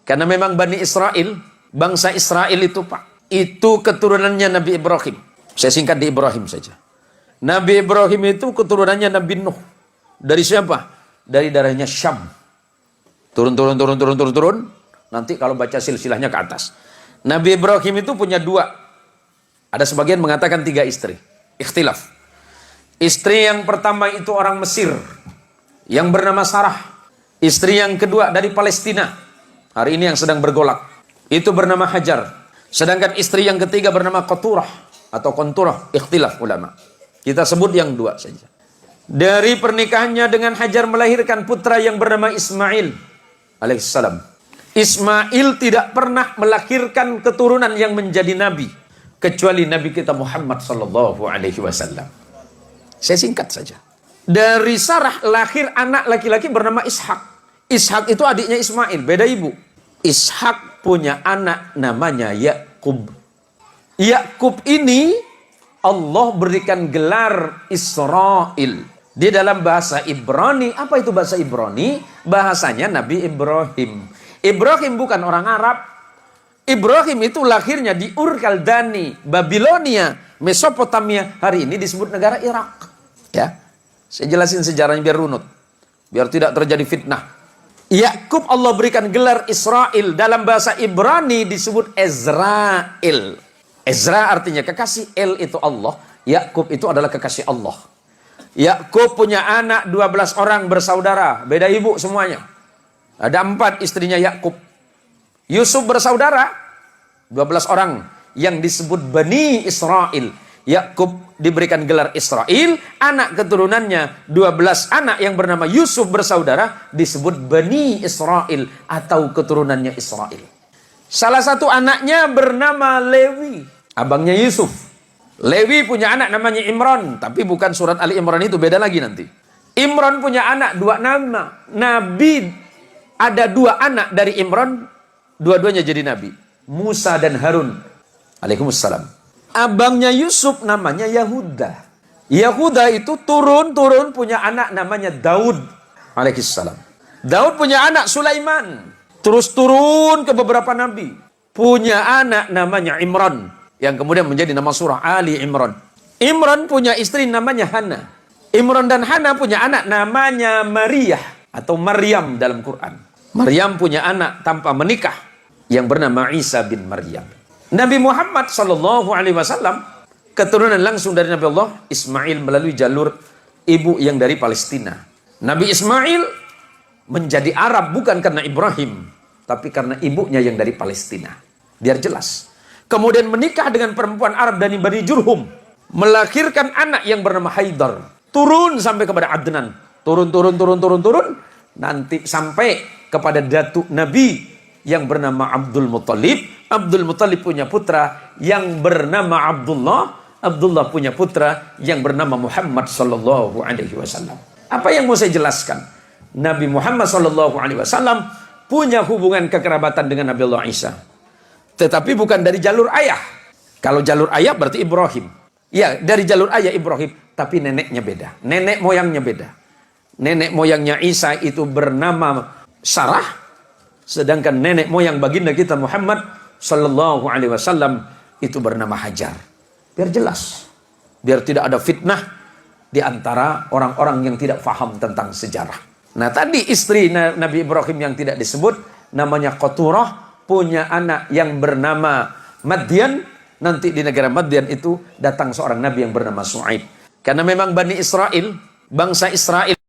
Karena memang Bani Israel, bangsa Israel itu Pak, itu keturunannya Nabi Ibrahim. Saya singkat di Ibrahim saja. Nabi Ibrahim itu keturunannya Nabi Nuh. Dari siapa? Dari darahnya Syam. Turun. Nanti kalau baca silsilahnya ke atas. Nabi Ibrahim itu punya dua. Ada sebagian mengatakan 3 istri. Ikhtilaf. Istri yang pertama itu orang Mesir, yang bernama Sarah. Istri yang kedua dari Palestina. Hari ini yang sedang bergolak. Itu bernama Hajar. Sedangkan istri yang ketiga bernama Qaturah atau Qanturah. Ikhtilaf ulama. Kita sebut yang 2 saja. Dari pernikahannya dengan Hajar melahirkan putra yang bernama Ismail alaihissalam. Ismail tidak pernah melahirkan keturunan yang menjadi nabi kecuali Nabi kita Muhammad sallallahu alaihi wasallam. Saya singkat saja. Dari Sarah lahir anak laki-laki bernama Ishak. Ishak itu adiknya Ismail, beda ibu. Ishak punya anak namanya Yakub. Yakub ini Allah berikan gelar Israel. Di dalam bahasa Ibrani, apa itu bahasa Ibrani? Bahasanya Nabi Ibrahim. Ibrahim bukan orang Arab. Ibrahim itu lahirnya di Ur Kaldani, Babilonia, Mesopotamia. Hari ini disebut negara Irak. Ya, saya jelasin sejarahnya biar runut, biar tidak terjadi fitnah. Yakub Allah berikan gelar Israel. Dalam bahasa Ibrani disebut Ezrael. Ezra artinya kekasih, El itu Allah. Yakub itu adalah kekasih Allah. Yakub punya anak 12 orang bersaudara, beda ibu semuanya. Ada 4 istrinya Yakub. Yusuf bersaudara 12 orang yang disebut Bani Israel. Yakub diberikan gelar Israel, anak keturunannya 12 anak yang bernama Yusuf bersaudara disebut Bani Israel atau keturunannya Israel. Salah satu anaknya bernama Lewi, abangnya Yusuf. Lewi punya anak namanya Imran, tapi bukan surat Ali Imran itu, beda lagi nanti. Imran punya anak 2 nama. Nabi ada 2 anak dari Imran, dua-duanya jadi nabi. Musa dan Harun alaihimussalam. Abangnya Yusuf namanya Yahuda. Yahuda itu turun punya anak namanya Daud alaihissalam. Daud punya anak Sulaiman. Terus turun ke beberapa nabi. Punya anak namanya Imran, yang kemudian menjadi nama surah Ali Imran. Imran punya istri namanya Hana. Imran dan Hana punya anak namanya Maryam atau Maryam dalam Quran. Maryam punya anak tanpa menikah yang bernama Isa bin Maryam. Nabi Muhammad sallallahu alaihi wasallam keturunan langsung dari Nabi Allah Ismail melalui jalur ibu yang dari Palestina. Nabi Ismail menjadi Arab bukan karena Ibrahim, tapi karena ibunya yang dari Palestina. Biar jelas. Kemudian menikah dengan perempuan Arab dari Bani Jurhum, melahirkan anak yang bernama Haidar. Turun sampai kepada Adnan. Turun. Nanti sampai kepada datuk Nabi yang bernama Abdul Muttalib. Abdul Muttalib punya putra yang bernama Abdullah. Abdullah punya putra yang bernama Muhammad sallallahu alaihi wasallam. Apa yang mau saya jelaskan? Nabi Muhammad sallallahu alaihi wasallam punya hubungan kekerabatan dengan Nabi Allah Isa. Tetapi bukan dari jalur ayah. Kalau jalur ayah berarti Ibrahim. Ya, dari jalur ayah Ibrahim, tapi neneknya beda. Nenek moyangnya beda. Nenek moyangnya Isa itu bernama Sarah, sedangkan nenek moyang baginda kita Muhammad sallallahu alaihi wasallam itu bernama Hajar. Biar jelas, biar tidak ada fitnah di antara orang-orang yang tidak faham tentang sejarah. Nah, tadi istri Nabi Ibrahim yang tidak disebut namanya Qaturah, punya anak yang bernama Madian. Nanti di negara Madian itu datang seorang nabi yang bernama Shu'aib. Karena memang Bani Israel, bangsa Israel